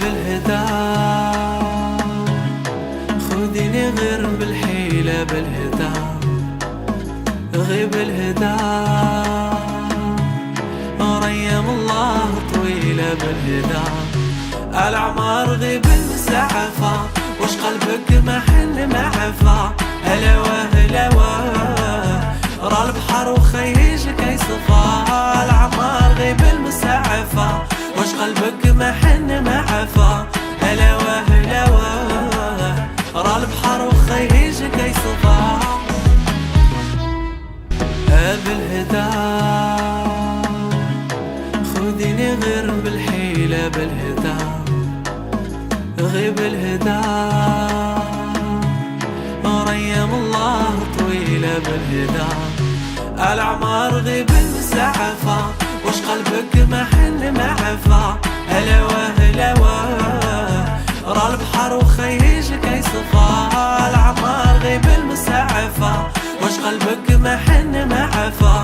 بالهدى خذيني غير بالحيلة بالهدى غيب الهدى ريم الله طويلة بالهدى الأعمار غيب المسعفة وش قلبك ما حن ما عفا هلوة هلوة را البحر وخيجك يصفى الأعمار غيب المسعفة وش قلبك ما حن ما عفا هلوة هلوة را البحر وخيجك يصفى بالهدى خذيني غير بالحيلة بالهدى غيب الهدى ريم الله طويلة بالهدى الأعمار غيب المسعفة وش قلبك ما حن ما عفا هلوة هلوة را البحر وخيجك يصفى الأعمار غيب المسعفة وش قلبك ما حن ما عفا